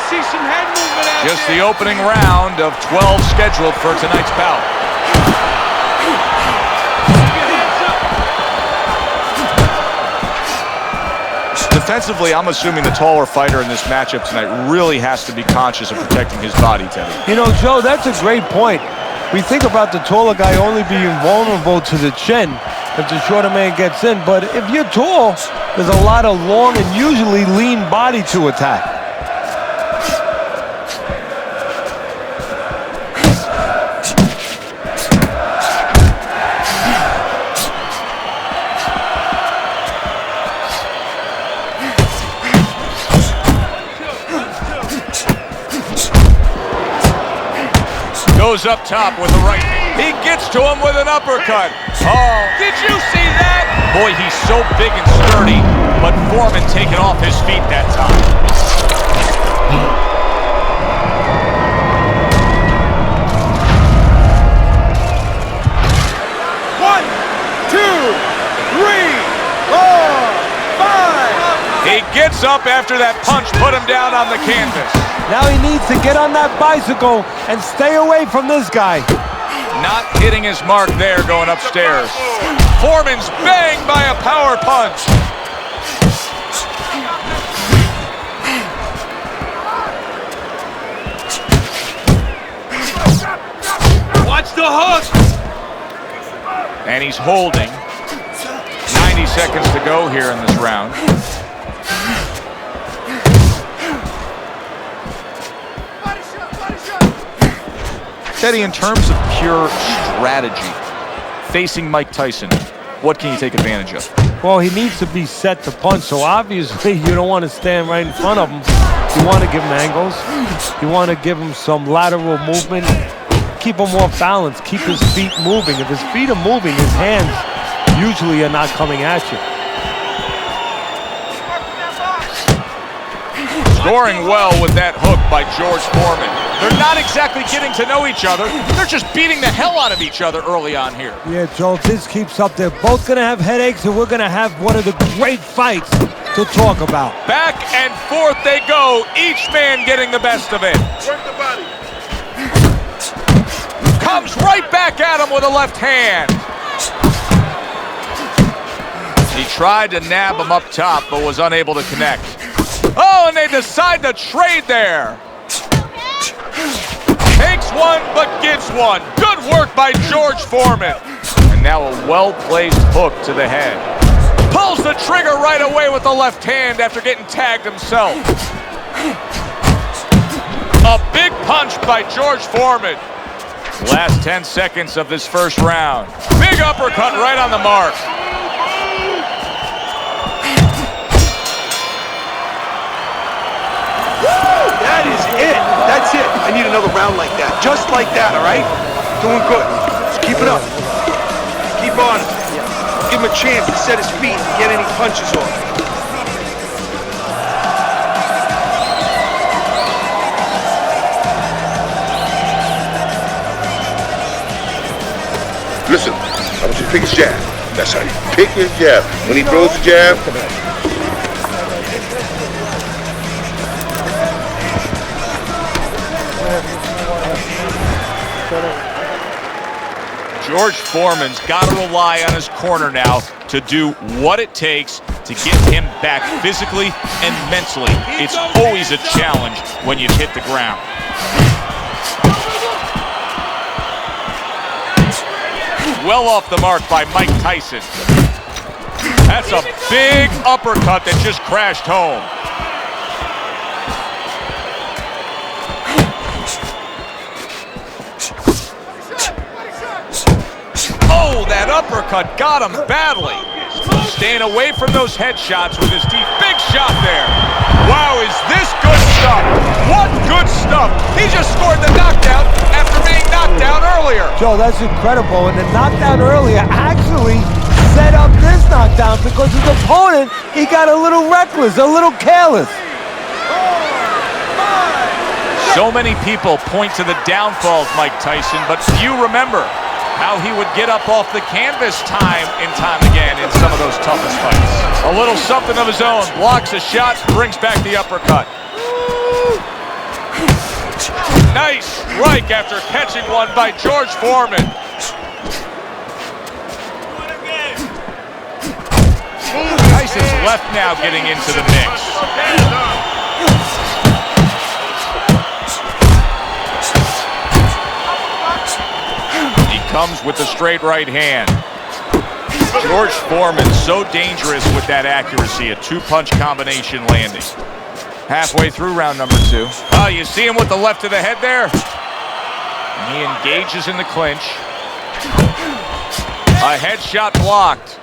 see some head movement out Just there. the opening round of 12 scheduled for tonight's bout. Defensively, I'm assuming the taller fighter in this matchup tonight really has to be conscious of protecting his body, Teddy. You know, Joe, that's a great point. We think about the taller guy only being vulnerable to the chin if the shorter man gets in, but if you're tall, there's a lot of long and usually lean body to attack. Goes up top with the right. He gets to him with an uppercut. Oh, Did you see that? boy, he's so big and sturdy, but Foreman taking off his feet that time. One, two, three, four, five. He gets up after that punch, put him down on the canvas. Now he needs to get on that bicycle and stay away from this guy. Not hitting his mark there going upstairs. Foreman's banged by a power punch. Watch the hook. And he's holding. 90 seconds to go here in this round. Teddy, in terms of pure strategy, facing Mike Tyson, what can you take advantage of? Well, he needs to be set to punch, so obviously you don't want to stand right in front of him. You want to give him angles. You want to give him some lateral movement. Keep him off balance. Keep his feet moving. If his feet are moving, his hands usually are not coming at you. Scoring well with that hook by George Foreman. They're not exactly getting to know each other. They're just beating the hell out of each other early on here. Yeah, Joe, if this keeps up, they're both going to have headaches, and we're going to have one of the great fights to talk about. Back and forth they go, each man getting the best of it. Work the body. Comes right back at him with a left hand. He tried to nab him up top, but was unable to connect. Oh, and they decide to trade there. Takes one, but gives one. Good work by George Foreman. And now a well-placed hook to the head. Pulls the trigger right away with the left hand after getting tagged himself. A big punch by George Foreman. Last 10 seconds of this first round. Big uppercut right on the mark. That is it. That's it. I need another round like that. Just like that, all right? Doing good. Just keep it up. Keep on. Give him a chance to set his feet and get any punches off. Listen, I want you to pick his jab. That's how you pick his jab. When he throws the jab, George Foreman's got to rely on his corner now to do what it takes to get him back physically and mentally. It's always a challenge when you hit the ground. Well off the mark by Mike Tyson. That's a big uppercut that just crashed home. Oh, that uppercut got him badly. Staying away from those headshots with his teeth. Big shot there. Wow, is this good stuff? What good stuff. He just scored the knockdown after being knocked down earlier. Joe, that's incredible. And the knockdown earlier actually set up this knockdown because his opponent, he got a little reckless, a little careless. So many people point to the downfall of Mike Tyson, but few remember how he would get up off the canvas time and time again in some of those toughest fights. A little something of his own, blocks a shot, brings back the uppercut. Nice strike after catching one by George Foreman. Tyson's left now getting into the mix. He comes with the straight right hand. George Foreman so dangerous with that accuracy, a two-punch combination landing. Halfway through round number 2. Oh, you see him with the left to the head there? And he engages in the clinch. A headshot blocked.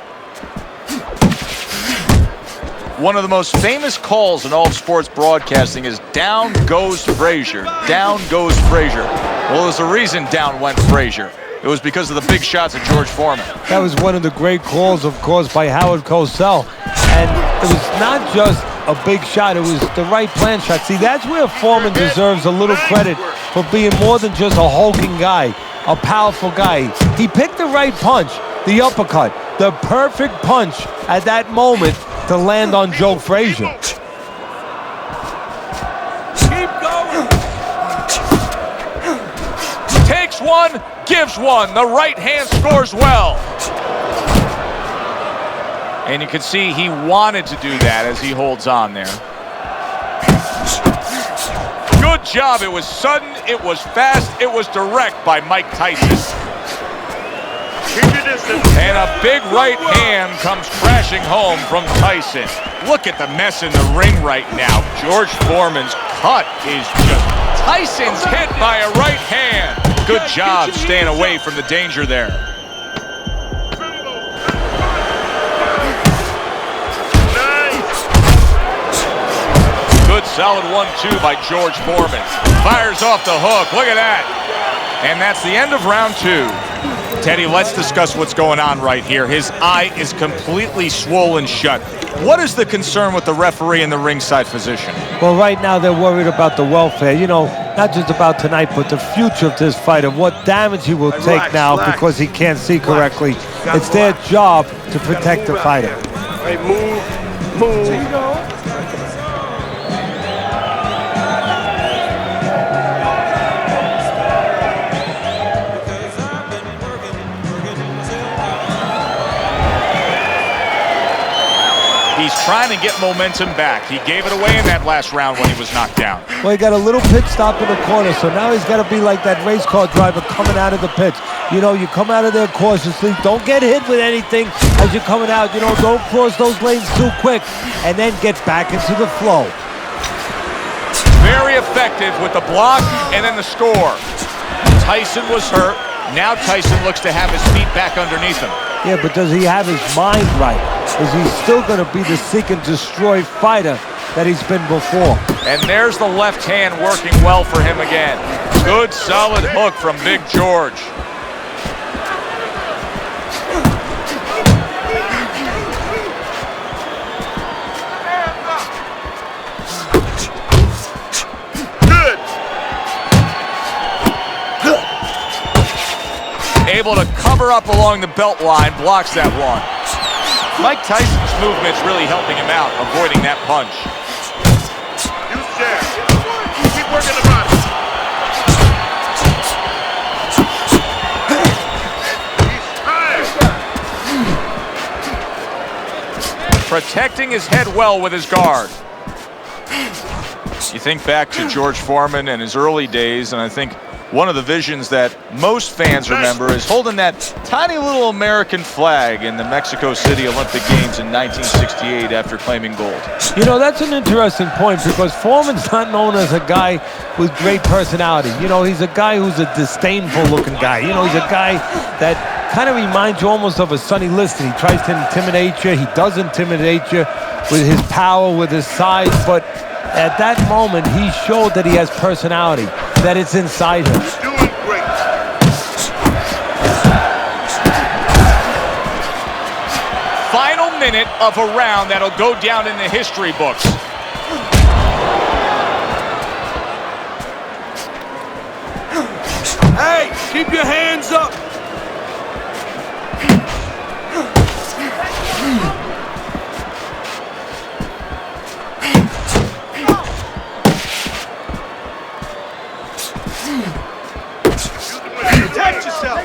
One of the most famous calls in all of sports broadcasting is down goes Frazier. Down goes Frazier. Well, there's a reason down went Frazier. It was because of the big shots of George Foreman. That was one of the great calls, of course, by Howard Cosell. And it was not just a big shot, it was the right plan shot. See, that's where Foreman deserves a little credit for being more than just a hulking guy, a powerful guy. He picked the right punch, the uppercut, the perfect punch at that moment to land on Joe Frazier. Keep going. Takes one, gives one. The right hand scores well. And you can see he wanted to do that as he holds on there. Good job. It was sudden, it was fast, it was direct by Mike Tyson. And a big right hand comes crashing home from Tyson. Look at the mess in the ring right now. George Foreman's cut is just... Tyson's hit by a right hand. Good job staying away from the danger there. Good solid 1-2 by George Foreman. Fires off the hook. Look at that. And that's the end of round 2. Teddy, let's discuss what's going on right here. His eye is completely swollen shut. What is the concern with the referee and the ringside physician? Well, right now they're worried about the welfare. You know, not just about tonight, but the future of this fight and what damage he will take now because he can't see correctly. It's their job to protect the fighter. Hey, move. There you go. He's trying to get momentum back. He gave it away in that last round when he was knocked down. Well, he got a little pit stop in the corner, so now he's got to be like that race car driver coming out of the pits. You know, you come out of there cautiously. Don't get hit with anything as you're coming out. You know, don't cross those lanes too quick, and then get back into the flow. Very effective with the block and then the score. Tyson was hurt. Now Tyson looks to have his feet back underneath him. Yeah, but does he have his mind right? Is he still going to be the seek and destroy fighter that he's been before? And there's the left hand working well for him again. Good solid hook from Big George. Able to cover up along the belt line, blocks that one. Mike Tyson's movement's really helping him out, avoiding that punch. Use jab. Keep working the body. He's tired. Protecting his head well with his guard. You think back to George Foreman and his early days, and I think one of the visions that most fans remember is holding that tiny little American flag in the Mexico City Olympic Games in 1968 after claiming gold. You know, that's an interesting point because Foreman's not known as a guy with great personality. You know, he's a guy who's a disdainful-looking guy. You know, he's a guy that kind of reminds you almost of a Sonny Liston. He tries to intimidate you. He does intimidate you with his power, with his size, but at that moment, he showed that he has personality, that it's inside him. Doing great. Final minute of a round that'll go down in the history books. Hey, keep your hands up. Protect yourself.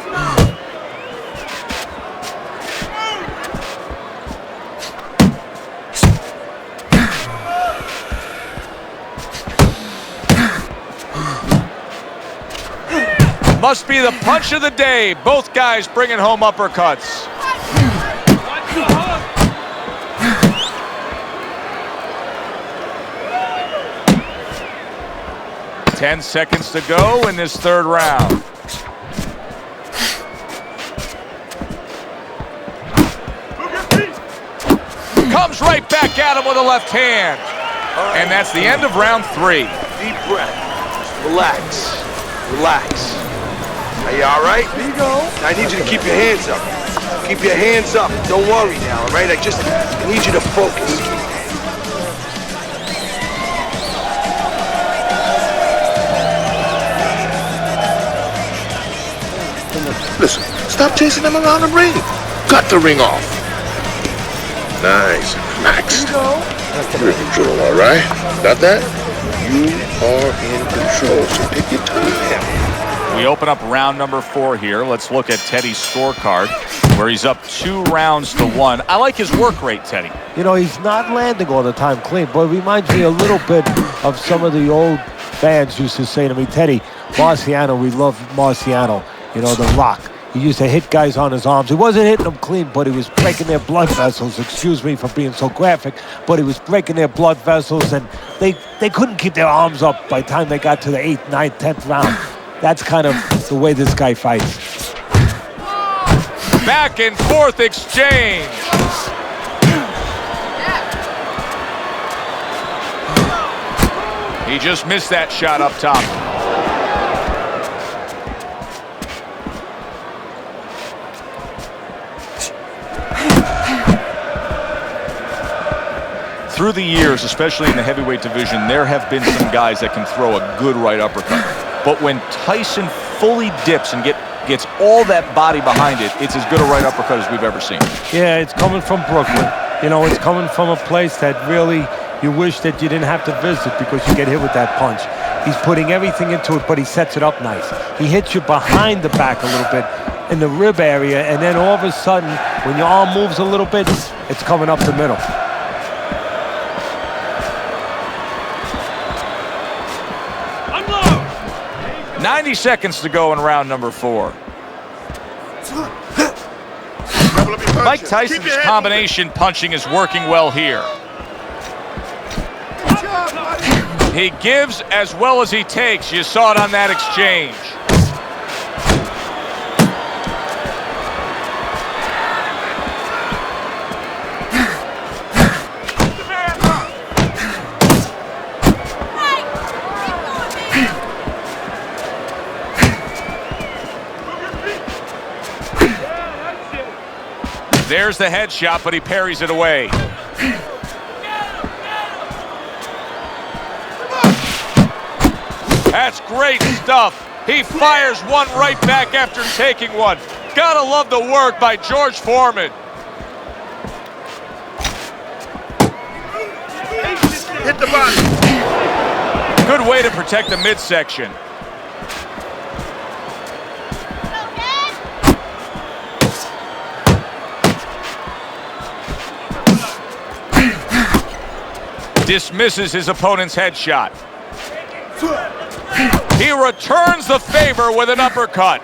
Must be the punch of the day. Both guys bringing home uppercuts. Ten seconds to go in this third round. Comes right back at him with a left hand. And that's the end of round 3. Deep breath. Relax. Relax. Are you all right? There you go. I need you to keep your hands up. Keep your hands up. Don't worry now, all right? I need you to focus. Listen, stop chasing them around the ring. Cut the ring off. Nice. Relaxed. You're in control, all right? Got that? You are in control, so take your time. We open up round number 4 here. Let's look at Teddy's scorecard, where he's up 2 rounds to 1. I like his work rate, Teddy. You know, he's not landing all the time clean, but it reminds me a little bit of some of the old fans used to say to me, Teddy, Marciano, we love Marciano. You know, The Rock. He used to hit guys on his arms. He wasn't hitting them clean, but he was breaking their blood vessels. Excuse me for being so graphic, but he was breaking their blood vessels, and they couldn't keep their arms up by the time they got to the 8th, 9th, 10th round. That's kind of the way this guy fights. Back and forth exchange. He just missed that shot up top. Through the years, especially in the heavyweight division, there have been some guys that can throw a good right uppercut. But when Tyson fully dips and gets all that body behind it, it's as good a right uppercut as we've ever seen. Yeah, it's coming from Brooklyn. You know, it's coming from a place that really you wish that you didn't have to visit because you get hit with that punch. He's putting everything into it, but he sets it up nice. He hits you behind the back a little bit in the rib area, and then all of a sudden, when your arm moves a little bit, it's coming up the middle. 90 seconds to go in round number 4. Mike Tyson's combination punching is working well here. He gives as well as he takes. You saw it on that exchange. There's the headshot, but he parries it away. That's great stuff. He fires one right back after taking one. Gotta love the work by George Foreman. Hit the body. Good way to protect the midsection. Dismisses his opponent's headshot. He returns the favor with an uppercut.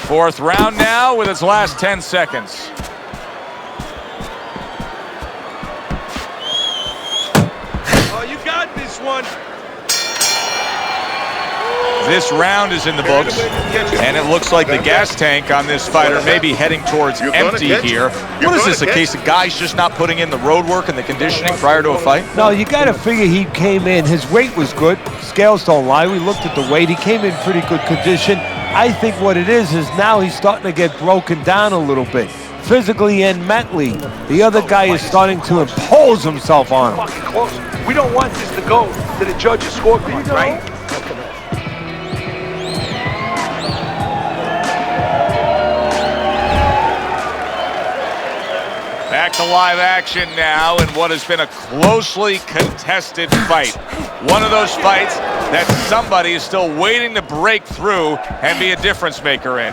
Fourth round now with its last 10 seconds. Oh, you got this one. This round is in the books, and it looks like the gas tank on this fighter may be heading towards empty here. What is this, a case of guys just not putting in the road work and the conditioning prior to a fight? No, you got to figure he came in. His weight was good. Scales don't lie. We looked at the weight. He came in pretty good condition. I think what it is now he's starting to get broken down a little bit, physically and mentally. The other guy is starting to impose himself on him. We don't want this to go to the judge's scorecard, right? Back to live action now in what has been a closely contested fight. One of those fights that somebody is still waiting to break through and be a difference maker in.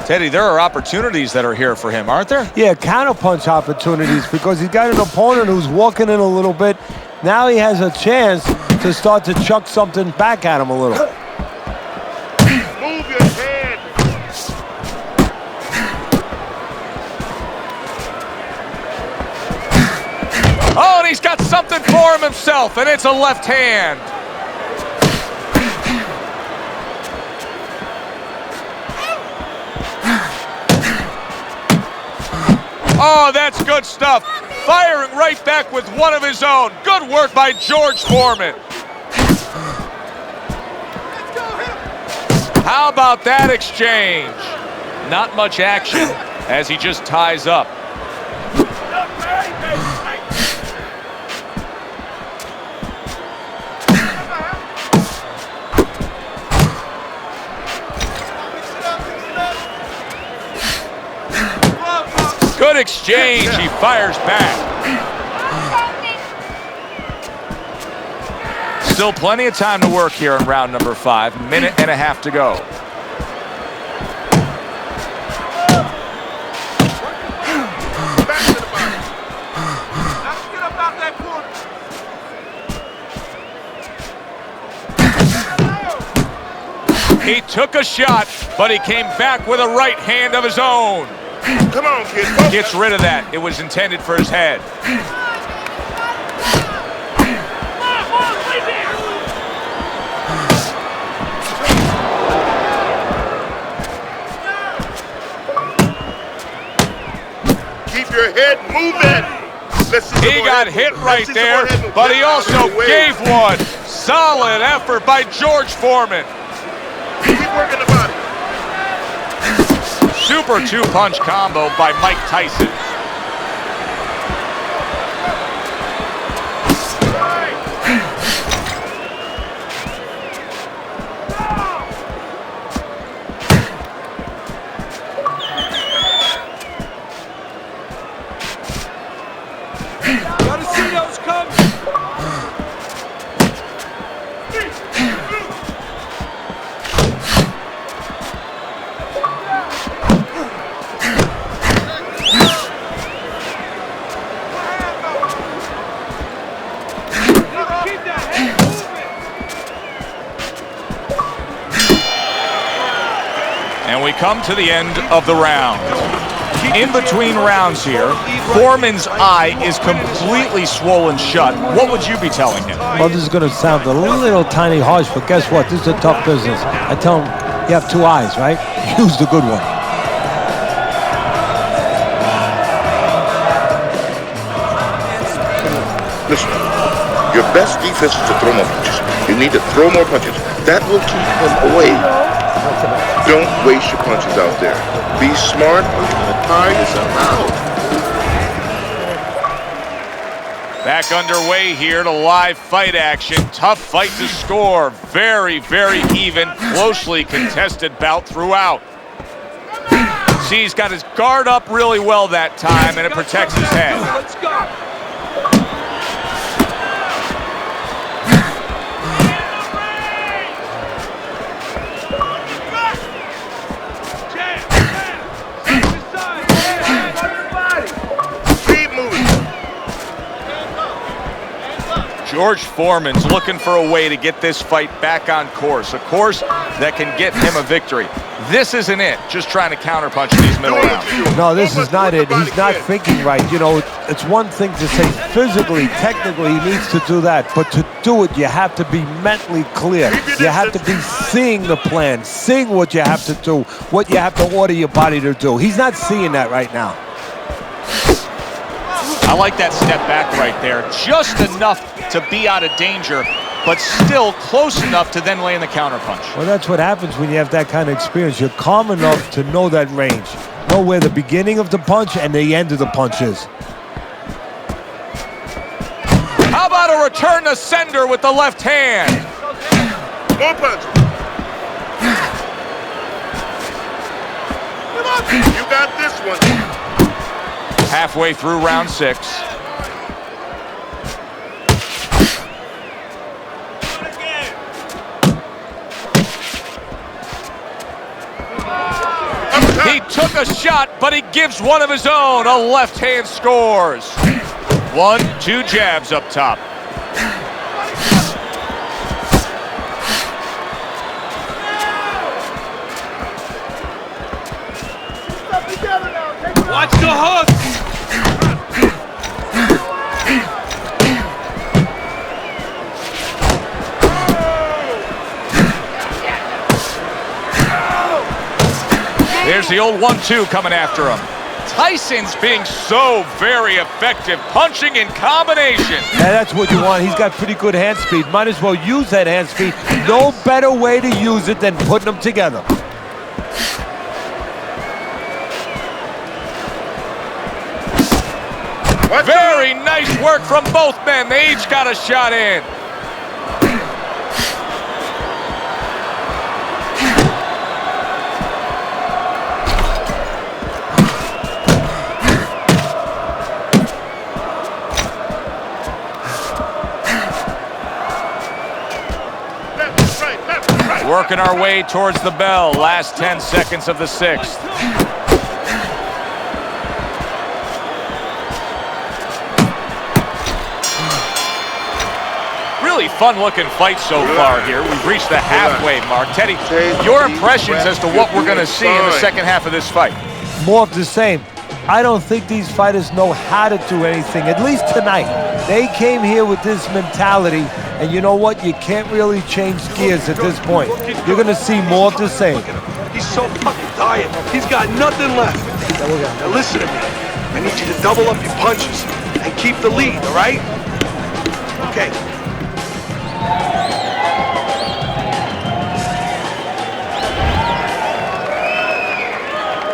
Teddy, there are opportunities that are here for him, aren't there? Yeah, counterpunch opportunities because he's got an opponent who's walking in a little bit. Now he has a chance to start to chuck something back at him a little. Move your head. Oh, and he's got something for him himself, and it's a left hand. Oh, that's good stuff. Firing right back with one of his own. Good work by George Foreman. How about that exchange? Not much action as he just ties up. Good exchange. He fires back. Still plenty of time to work here in round number 5. Minute and a half to go. Back to the body. Let's get up out that corner. He took a shot, but he came back with a right hand of his own. Come on, kid. Gets rid of that. It was intended for his head. Keep your head moving. He got hit right there, but he also gave one. Solid effort by George Foreman. Keep working the body. Super two-punch combo by Mike Tyson. Gotta see those coming. And we come to the end of the round. In between rounds here, Foreman's eye is completely swollen shut. What would you be telling him? Well, this is going to sound a little tiny harsh, but guess what? This is a tough business. I tell him, you have 2 eyes, right? Use the good one. Listen, your best defense is to throw more punches. You need to throw more punches. That will keep him away. Don't waste your punches out there. Be smart and tire yourself out. Back underway here to live fight action. Tough fight to score. Very, very even, closely contested bout throughout. See, he's got his guard up really well that time, and it protects his head. Let's go. George Foreman's looking for a way to get this fight back on course, a course that can get him a victory. This isn't it, just trying to counterpunch these middle rounds. No, this is not it. He's not thinking right. You know, it's one thing to say physically, technically, he needs to do that. But to do it, you have to be mentally clear. You have to be seeing the plan, seeing what you have to do, what you have to order your body to do. He's not seeing that right now. I like that step back right there. Just enough to be out of danger, but still close enough to then land the counterpunch. Well, that's what happens when you have that kind of experience. You're calm enough to know that range. Know where the beginning of the punch and the end of the punch is. How about a return to sender with the left hand? More punches. You got this one. Halfway through round 6. He took a shot, but he gives one of his own. A left hand scores. 1-2 jabs up top. Watch the hook. There's the old 1-2 coming after him. Tyson's being so very effective, punching in combination. Yeah, that's what you want. He's got pretty good hand speed. Might as well use that hand speed. No better way to use it than putting them together. Very nice work from both men. They each got a shot in. Working our way towards the bell. Last 10 seconds of the 6th. Really fun-looking fight so far here. We've reached the halfway mark. Teddy, your impressions as to what we're going to see in the second half of this fight? More of the same. I don't think these fighters know how to do anything, at least tonight. They came here with this mentality, and you know what? You can't really change gears at this point. You're going to see more of the same. He's so fucking tired. He's got nothing left. Now listen to me. I need you to double up your punches and keep the lead, all right? Okay.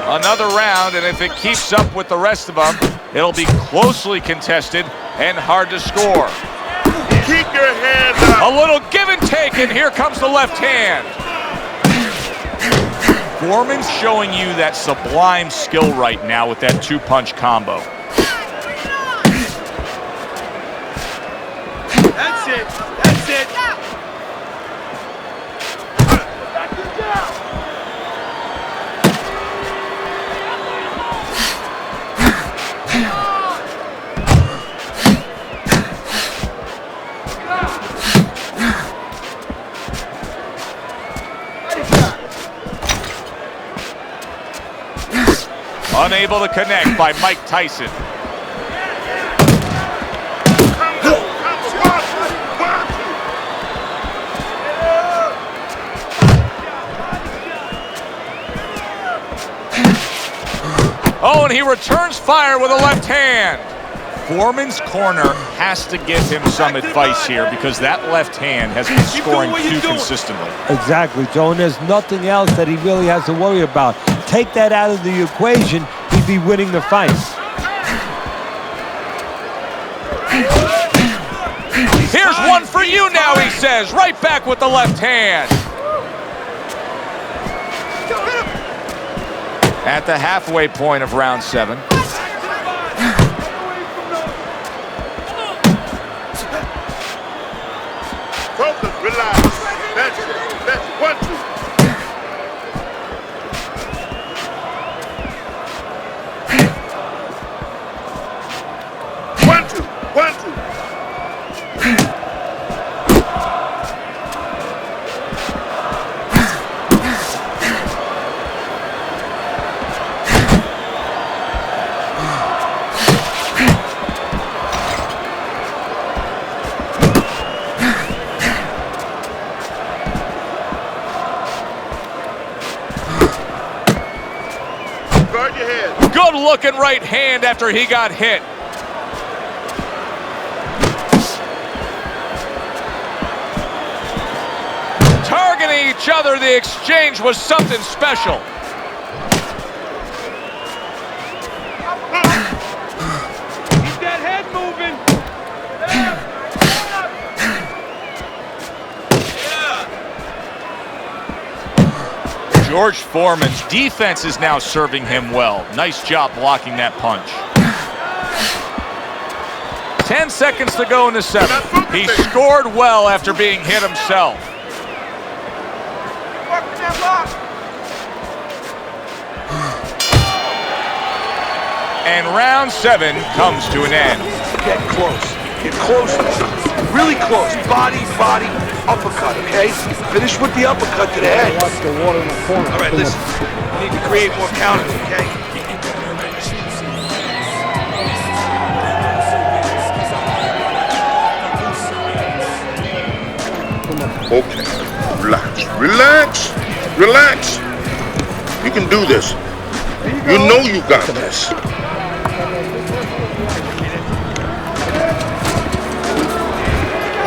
Another round, and if it keeps up with the rest of them, it'll be closely contested and hard to score. Keep your hands up. A little give and take, and here comes the left hand. Foreman's showing you that sublime skill right now with that 2-punch combo. That's it. That's it. Unable to connect by Mike Tyson. Oh, and he returns fire with a left hand. Foreman's corner has to give him some advice here because that left hand has been scoring too consistently. Exactly, Joe, and there's nothing else that he really has to worry about. Take that out of the equation, he'd be winning the fight. Here's one for you now, he says. Right back with the left hand. At the halfway point of round 7. Focus, relax. That's it. That's 1-2. Good looking right hand after he got hit. Targeting each other, the exchange was something special. Keep that head moving. George Foreman's defense is now serving him well. Nice job blocking that punch. 10 seconds to go in the 7th. He scored well after being hit himself. And round 7 comes to an end. Get close. Get close. Really close. Body, uppercut, okay? Finish with the uppercut to the head. All right, listen. We need to create more counters, okay? Okay, relax. Relax. You can do this. You know you got this.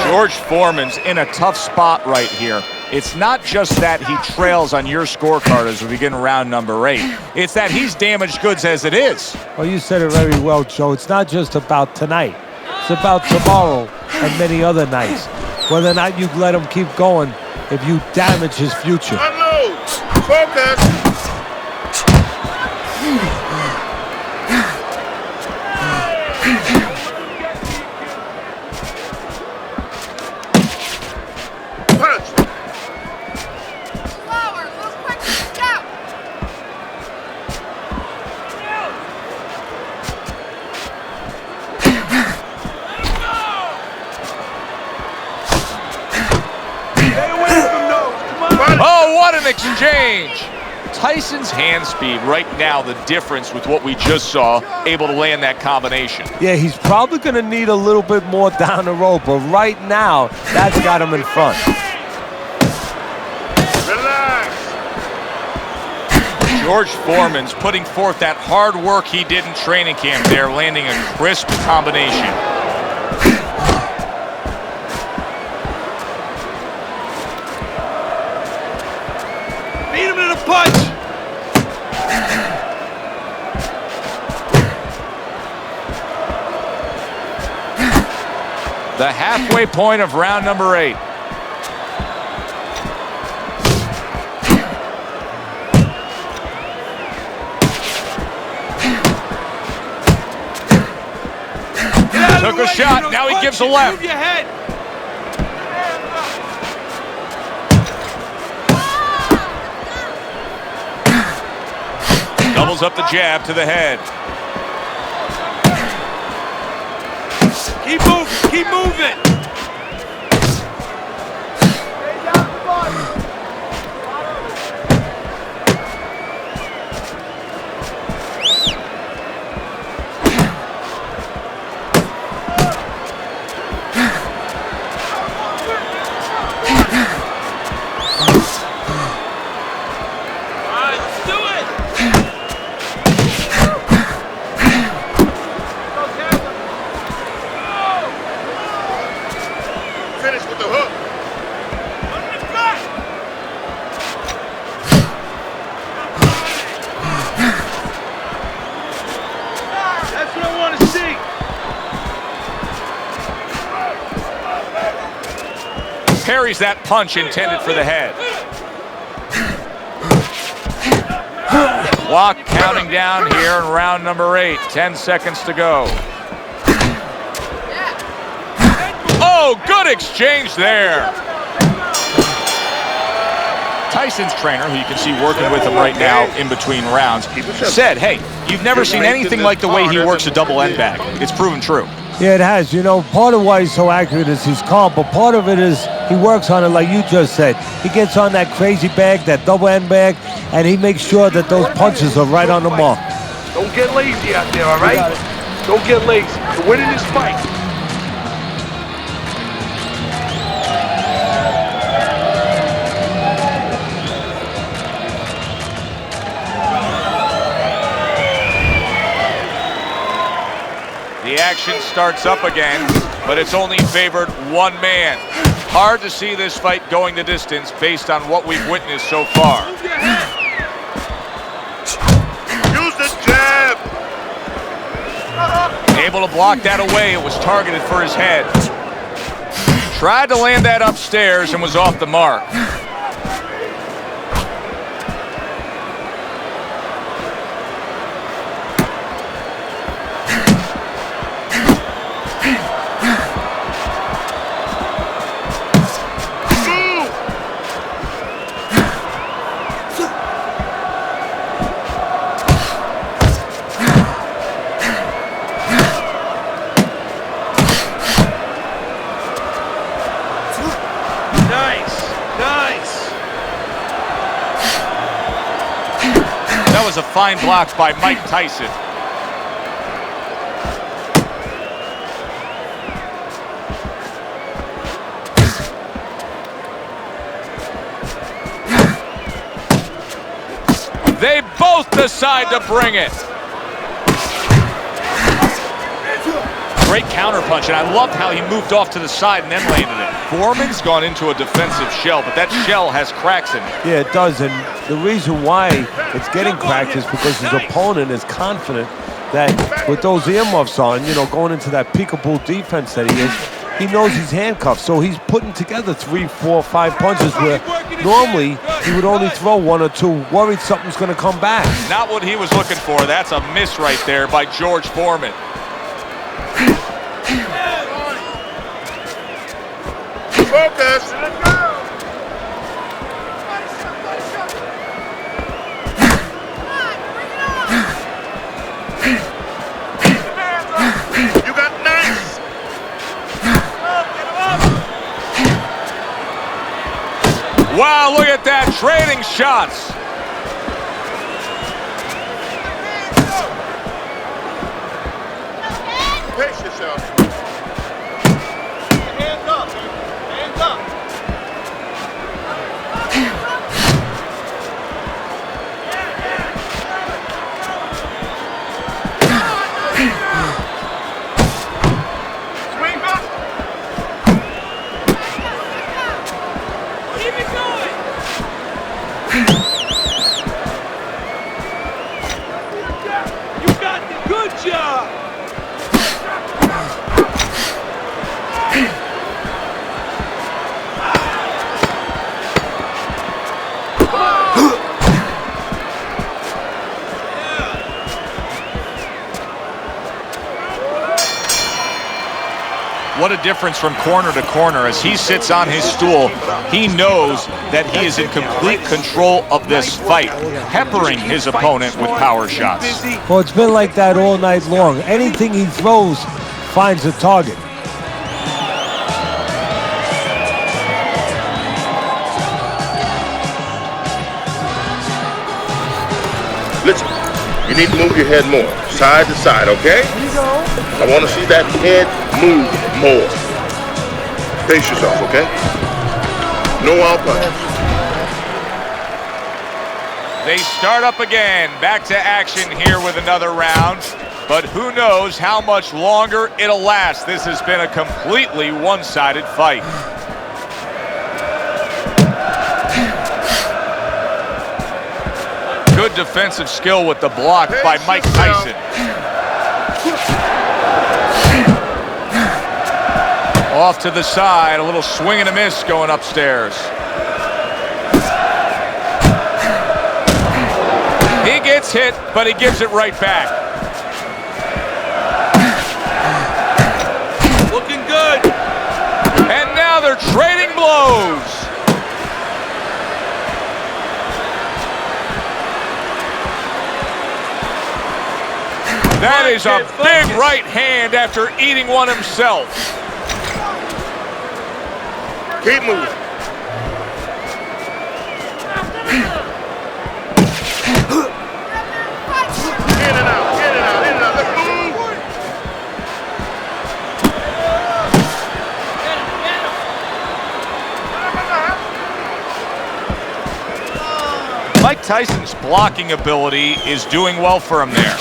George Foreman's in a tough spot right here. It's not just that he trails on your scorecard as we begin round number 8. It's that he's damaged goods as it is. Well, you said it very well, Joe. It's not just about tonight. It's about tomorrow and many other nights. Whether or not you let him keep going if you damage his future. Unload. Focus. Oh, what an exchange! Tyson's hand speed right now, the difference with what we just saw, able to land that combination. Yeah, he's probably going to need a little bit more down the road, but right now, that's got him in front. Relax. George Foreman's putting forth that hard work he did in training camp there, landing a crisp combination. Beat him to the punch! The halfway point of round number 8. Took a shot, now he gives a left. Move your head. Doubles up the jab to the head. Keep moving, keep moving. Finish with the hook. That's what I want to see. Parries that punch intended for the head. Clock counting down here in round number 8. 10 seconds to go. Oh, good exchange there. Tyson's trainer, who you can see working with him right now in between rounds, said, hey, you've never seen anything like the way he works a double end bag. It's proven true. Yeah, it has. You know, part of why he's so accurate is he's calm, but part of it is he works on it like you just said. He gets on that crazy bag, that double end bag, and he makes sure that those punches are right on the mark. Don't get lazy out there, all right? Don't get lazy. You're winning this fight. The action starts up again, but it's only favored one man. Hard to see this fight going the distance based on what we've witnessed so far. Use the jab. Able to block that away. It was targeted for his head. Tried to land that upstairs and was off the mark. That was a fine block by Mike Tyson. They both decide to bring it. Great counterpunch, and I loved how he moved off to the side and then landed it. Foreman's gone into a defensive shell, but that shell has cracks in it. Yeah, it does, and the reason why it's getting cracked is because his opponent is confident that with those earmuffs on, you know, going into that peekaboo defense that he is, he knows he's handcuffed, so he's putting together 3, 4, 5 punches where normally he would only throw 1 or 2, worried something's going to come back. Not what he was looking for. That's a miss right there by George Foreman. Focus. You got nice. Wow, look at that, trading shots. Pace yourself. Hands up. Hands up. Swing up. Keep it going. You got the good job. What a difference from corner to corner. As he sits on his stool, he knows that he is in complete control of this fight, peppering his opponent with power shots. Well, it's been like that all night long. Anything he throws finds a target. Listen, you need to move your head more, side to side, okay? I want to see that head move more. Pace yourself, okay? No wild punches. They start up again, back to action here with another round. But who knows how much longer it'll last. This has been a completely one-sided fight. Good defensive skill with the block by Mike Tyson. Off to the side, a little swing and a miss going upstairs. He gets hit, but he gives it right back. Looking good. And now they're trading blows. That is a big right hand after eating one himself. Keep moving. In and out, in and out, in and out. Let's move. Mike Tyson's blocking ability is doing well for him there.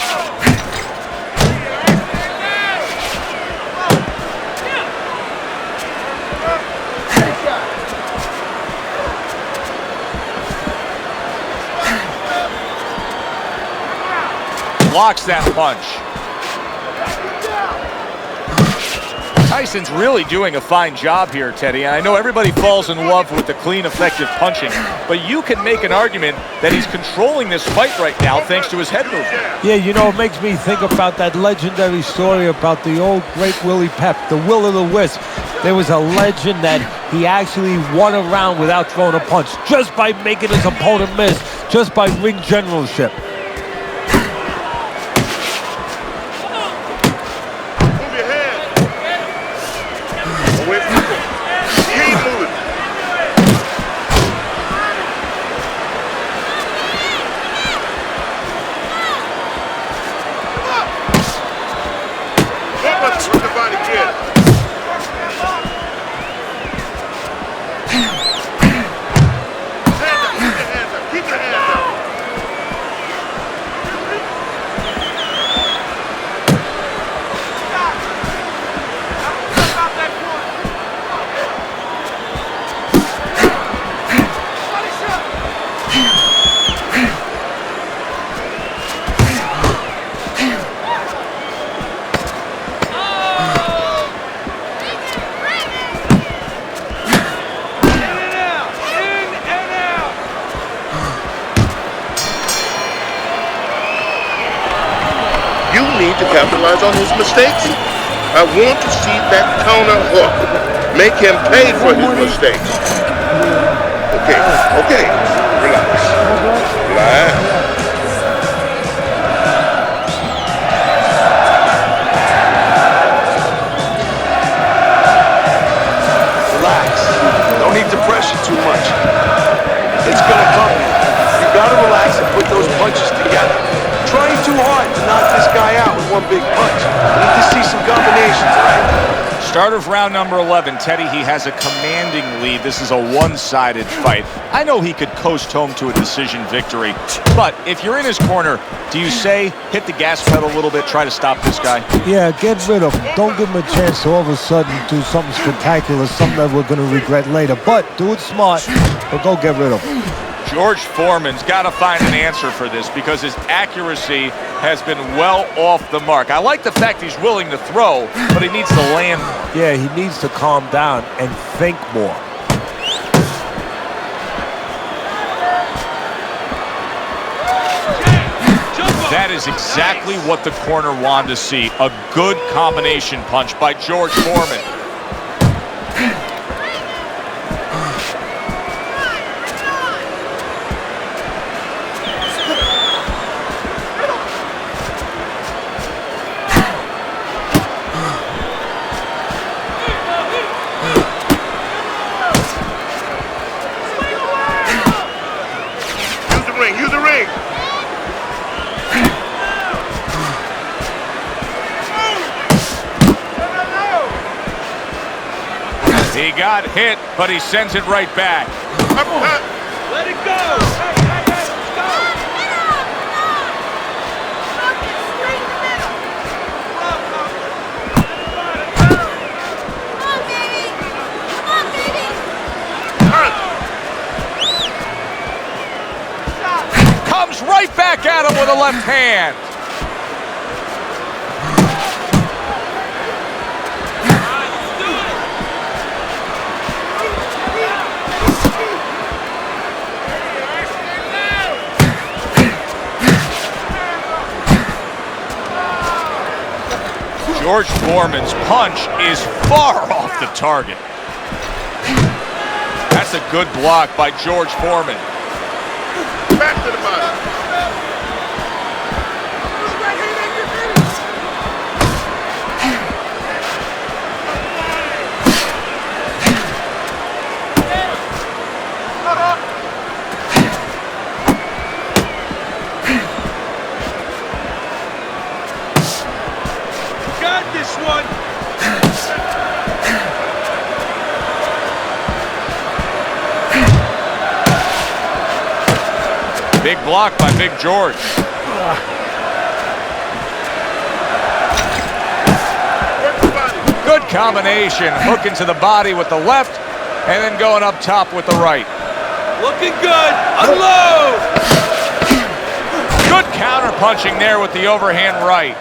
Blocks that punch. Tyson's really doing a fine job here, Teddy. And I know everybody falls in love with the clean, effective punching, but you can make an argument that he's controlling this fight right now thanks to his head movement. Yeah, you know, it makes me think about that legendary story about the old great Willie Pep, the Will o' the Wisp. There was a legend that he actually won a round without throwing a punch, just by making his opponent miss, just by ring generalship. You need to capitalize on his mistakes. I want to see that counter hook. Make him pay for his mistakes. Okay, okay. Relax. Relax. Relax. Don't need to pressure too much. It's gonna come. You gotta relax and put those punches together. Trying too hard to knock this guy out with one big punch. You need to see some combinations, all right? Start of round number 11, Teddy, he has a commanding lead. This is a one-sided fight. I know he could coast home to a decision victory, but if you're in his corner, do you say hit the gas pedal a little bit, try to stop this guy? Yeah, get rid of him. Don't give him a chance to all of a sudden do something spectacular, something that we're going to regret later. But do it smart, but go get rid of him. George Foreman's got to find an answer for this because his accuracy has been well off the mark. I like the fact he's willing to throw, but he needs to land. Yeah, he needs to calm down and think more. That is exactly what the corner wanted to see. A good combination punch by George Foreman. Use the ring. He got hit, but he sends it right back. Let it go. Hey, let's go. Comes right back at him with a left hand. George Foreman's punch is far off the target. That's a good block by George Foreman. Back to the body. Got this one. Big block by Big George. Good combination, hooking to the body with the left, and then going up top with the right. Looking good. Unload. Good counter punching there with the overhand right.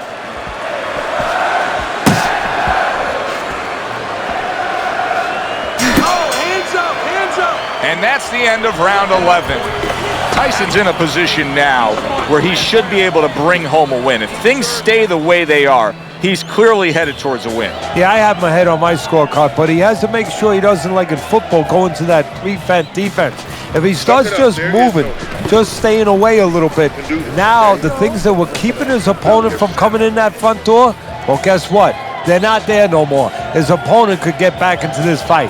Oh, hands up, hands up. And that's the end of round 11. Tyson's in a position now where he should be able to bring home a win. If things stay the way they are, he's clearly headed towards a win. Yeah, I have my head on my scorecard, but he has to make sure he doesn't, like in football, go into that prevent defense. If he starts just moving, just staying away a little bit, now the things that were keeping his opponent from coming in that front door, well, guess what? They're not there no more. His opponent could get back into this fight.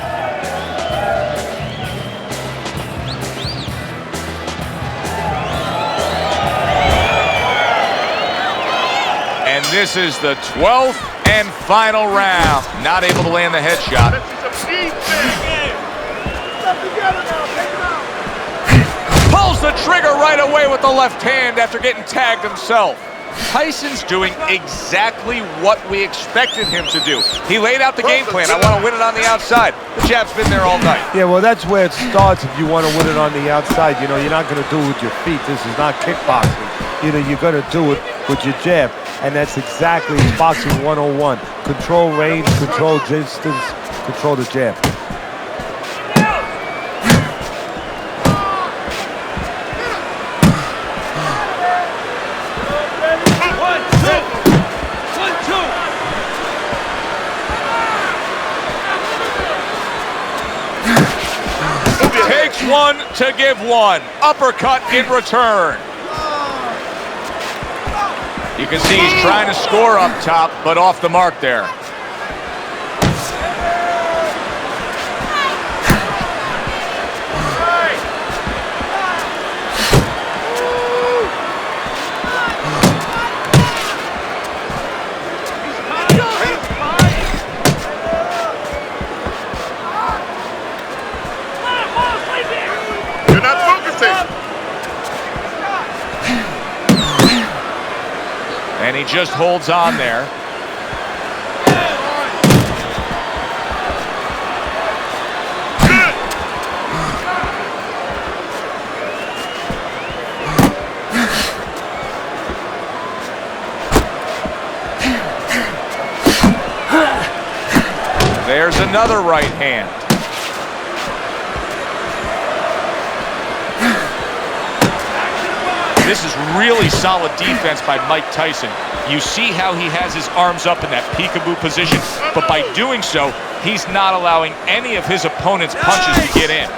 And this is the 12th and final round. Not able to land the headshot. Pulls the trigger right away with the left hand after getting tagged himself. Tyson's doing exactly what we expected him to do. He laid out the game plan. I want to win it on the outside. The jab's been there all night. Yeah, well, that's where it starts if you want to win it on the outside. You know, you're not going to do it with your feet. This is not kickboxing. You know, you're going to do it with your jab. And that's exactly boxing 101. Control range, control distance, control the jab. one to give one. Uppercut in return. You can see he's trying to score up top, but off the mark there. You're not focusing. And he just holds on there. There's another right hand. This is really solid defense by Mike Tyson. You see how he has his arms up in that peekaboo position, but by doing so, he's not allowing any of his opponent's punches to get in.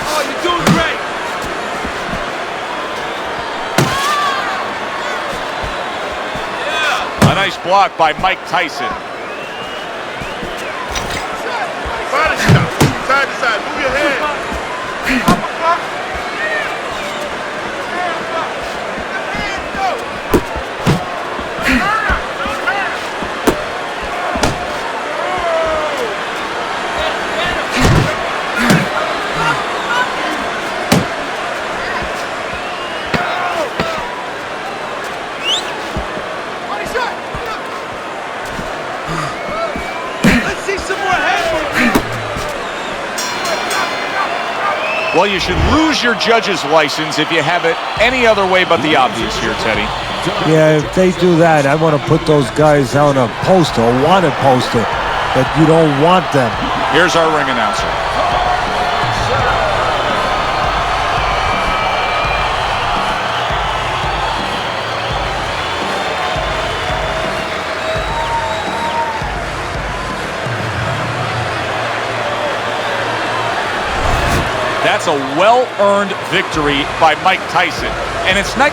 Oh, you're doing great. A nice block by Mike Tyson. Body shot. Side to side. Move your head. Uppercut. Let's see some more head movement. Well, you should lose your judge's license if you have it any other way but the obvious here, Teddy. Yeah, if they do that, I want to put those guys on a poster, a wanted poster, that you don't want them. Here's our ring announcer. That's a well-earned victory by Mike Tyson. And it's not